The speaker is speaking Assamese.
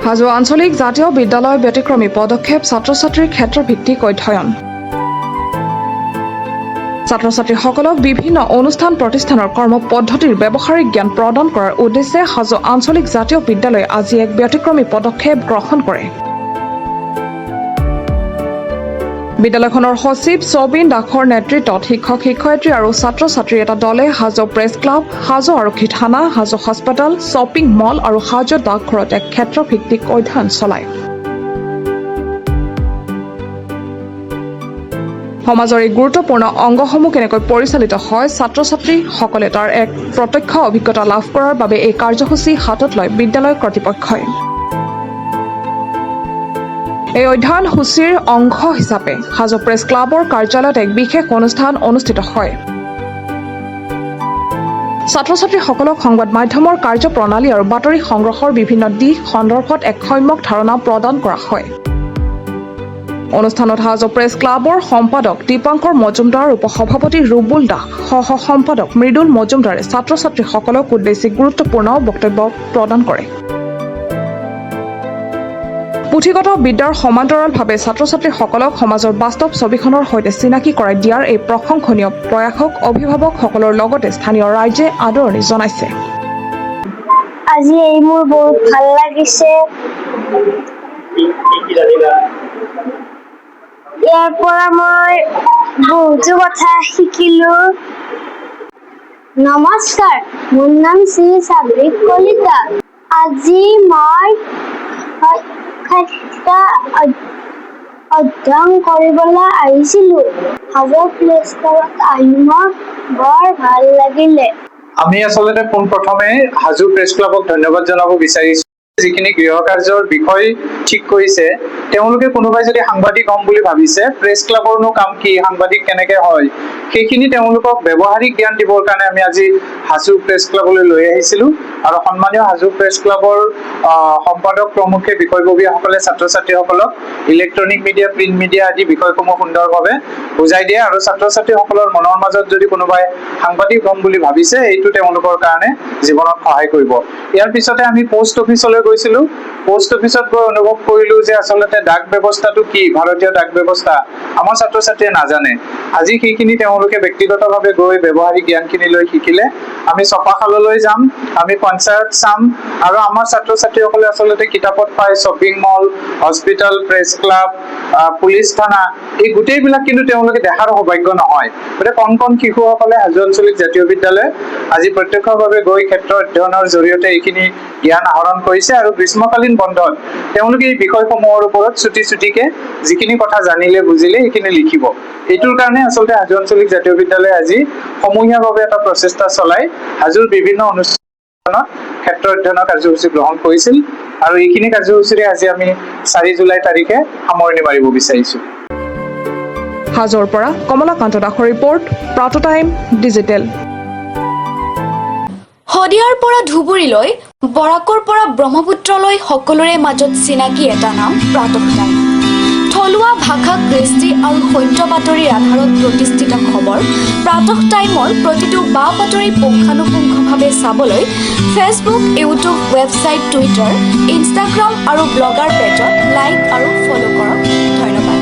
হাজো আঞ্চলিক জাতীয় বিদ্যালয় ব্যতিক্ৰমী পদক্ষেপ ছাত্ৰ-ছাত্ৰীৰ ক্ষেত্ৰভিত্তিক অধ্যয়ন ছাত্ৰ-ছাত্ৰীসকলক বিভিন্ন অনুষ্ঠান প্ৰতিষ্ঠানৰ কৰ্ম পদ্ধতিৰ ব্যৱহাৰিক জ্ঞান প্ৰদান কৰাৰ উদ্দেশ্যে হাজো আঞ্চলিক জাতীয় বিদ্যালয়ে আজি এক ব্যতিক্ৰমী পদক্ষেপ গ্ৰহণ কৰে। বিদ্যালয়খনৰ সচিব ছবিন দাসৰ নেতৃত্বত শিক্ষক শিক্ষয়িত্ৰী আৰু ছাত্ৰ-ছাত্ৰীৰ এটা দলে হাজো প্ৰেছ ক্লাব, হাজো আৰক্ষী থানা, হাজো হস্পিটেল, শ্বপিং মল আৰু হাজো ডাকঘৰত এক ক্ষেত্ৰভিত্তিক অধ্যয়ন চলায়। সমাজৰ এই গুৰুত্বপূৰ্ণ অংগসমূহ কেনেকৈ পৰিচালিত হয়, ছাত্ৰ-ছাত্ৰীসকলে তাৰ এক প্ৰত্যক্ষ অভিজ্ঞতা লাভ কৰাৰ বাবে এই কাৰ্যসূচী হাতত লয় বিদ্যালয় কৰ্তৃপক্ষই। এই অধ্যয়ন সূচীৰ অংশ হিচাপে হাজো প্ৰেছ ক্লাবৰ কাৰ্যালয়ত এক বিশেষ অনুষ্ঠান অনুষ্ঠিত হয়। ছাত্ৰ-ছাত্ৰীসকলক সংবাদ মাধ্যমৰ কাৰ্যপ্ৰণালী আৰু বাতৰি সংগ্ৰহৰ বিভিন্ন দিশ সন্দৰ্ভত এক সম্যক ধাৰণা প্ৰদান কৰা হয়। অনুষ্ঠানত হাজো প্ৰেছ ক্লাবৰ সম্পাদক দীপাংকৰ মজুমদাৰ, উপসভাপতি ৰুবুল দাস, সহ সম্পাদক মৃদুল মজুমদাৰে ছাত্ৰ-ছাত্ৰীসকলক উদ্দেশ্যি গুৰুত্বপূৰ্ণ বক্তব্য প্ৰদান কৰে। পুথিগত বিদ্যাৰ সমান্তৰালভাৱে ছাত্ৰ-ছাত্ৰীসকলক সমাজৰ বাস্তৱ ছবিখনৰ সৈতে চিনাকি কৰাই দিয়াৰ এই প্ৰশংসনীয় প্ৰয়াসক অভিভাৱকসকলৰ লগতে স্থানীয় ৰাইজে আদৰণি জনাইছে। আজি এই মোৰ বহুত ভাল লাগিছে। ইয়াৰ পৰা মই বহুতো কথা শিকিলো। নমস্কাৰ, মোৰ নাম শ্ৰী সাব্বিক কলিতা। আজি মই অধ্যয়ন কৰিবলৈ আহিছিলো। হাজো প্ৰেছ ক্লাবত আহি মোৰ বৰ ভাল লাগিলে। আমি আচলতে পোনপ্ৰথমে হাজো প্ৰেছ ক্লাবক ধন্যবাদ জনাব বিচাৰিছো। যিখিনি গৃহ কাৰ্যৰ বিষয় ঠিক কৰিছে, তেওঁলোকে কোনোবাই যদি সাংবাদিক হ'ম বুলি ভাবিছে, প্ৰেছ ক্লাবৰনো কাম কি, সাংবাদিক কেনেকে হয়, সেইখিনি তেওঁলোকক ব্যৱহাৰিক জ্ঞান দিবৰ কাৰণে আমি আজি হাজো প্ৰেছ ক্লাবলৈ লৈ আহিছিলো। আৰু সন্মানীয় হাজো প্ৰেছ ক্লাবৰ সম্পাদক প্ৰমুখে বিষয়ববীয়াসকলে ছাত্ৰ-ছাত্ৰীসকলক ইলেক্ট্ৰনিক মিডিয়া, প্ৰিণ্ট মিডিয়া আদি বিষয়সমূহ সুন্দৰভাৱে বুজাই দিয়ে। আৰু ছাত্ৰ-ছাত্ৰীসকলৰ মনৰ মাজত যদি কোনোবাই সাংবাদিক হ'ম বুলি ভাবিছে, এইটো তেওঁলোকৰ কাৰণে জীৱনত সহায় কৰিব। ইয়াৰ পিছতে আমি পোষ্ট অফিচলৈ গৈছিলো। পোষ্ট অফিচত গৈ অনুভৱ কৰিলো যে আচলতে ডাক ব্যৱস্থাটো কি, ভাৰতীয় ডাক ব্যৱস্থা আমাৰ ছাত্ৰ-ছাত্ৰীয়ে নাজানে। আজি সেইখিনি তেওঁলোকে ব্যক্তিগতভাৱে গৈ ব্যৱহাৰিক জ্ঞানখিনি লৈ শিকিলে। আমি ছপাশাললৈ যাম, আমি পঞ্চায়ত চাম, আৰু আমাৰ ছাত্ৰ-ছাত্ৰীসকলে আচলতে কিতাপত পায় shopping mall, hospital, press club, police থানা, এই গোটেইবিলাক কিন্তু তেওঁলোকে দেখাৰ সৌভাগ্য নহয়। গতিকে কণ কণ শিশুসকলে হাজো আঞ্চলিক জাতীয় বিদ্যালয় আজি প্ৰত্যক্ষভাৱে গৈ ক্ষেত্ৰ অধ্যয়নৰ জৰিয়তে এইখিনি জ্ঞান আহৰণ কৰিছে। আৰু গ্ৰীষ্মকালীন বন্ধত তেওঁলোকে এই বিষয়সমূহৰ ওপৰত ছুটিকে যিখিনি কথা জানিলে বুজিলে সেইখিনি লিখিব। এইটোৰ কাৰণে আচলতে হাজো আঞ্চলিক জাতীয় বিদ্যালয়ে আজি সমূহীয়াভাৱে এটা প্ৰচেষ্টা চলাই হাজোৰ বিভিন্ন অনুষ্ঠানত ক্ষেত্ৰ অধ্যয়নৰ কাৰ্যসূচী গ্ৰহণ কৰিছিল। আৰু এইখিনি কাৰ্যসূচীৰে আজি আমি 4 জুলাই তাৰিখে সামৰণি মাৰিব বিচাৰিছো। হাজোৰ পৰা কমলাকান্ত দাসৰ ৰিপৰ্ট, প্ৰাতঃ টাইম ডিজিটেল। শদিয়াৰ পৰা ধুবুৰীলৈ, বৰাকৰ পৰা ব্ৰহ্মপুত্ৰলৈ সকলোৰে মাজত চিনাকি এটা নাম প্ৰাতঃ টাইম। থলুৱা ভাষা, কৃষ্টি আৰু সত্য বাতৰিৰ আধাৰত প্ৰতিষ্ঠিত খবৰ প্ৰাতঃ টাইমৰ প্ৰতিটো বা বাতৰি পুংখানুপুংখভাৱে চাবলৈ Facebook, YouTube, website, Twitter, Instagram আৰু ব্লগাৰ পেজত লাইক আৰু ফ'ল' কৰক। ধন্যবাদ।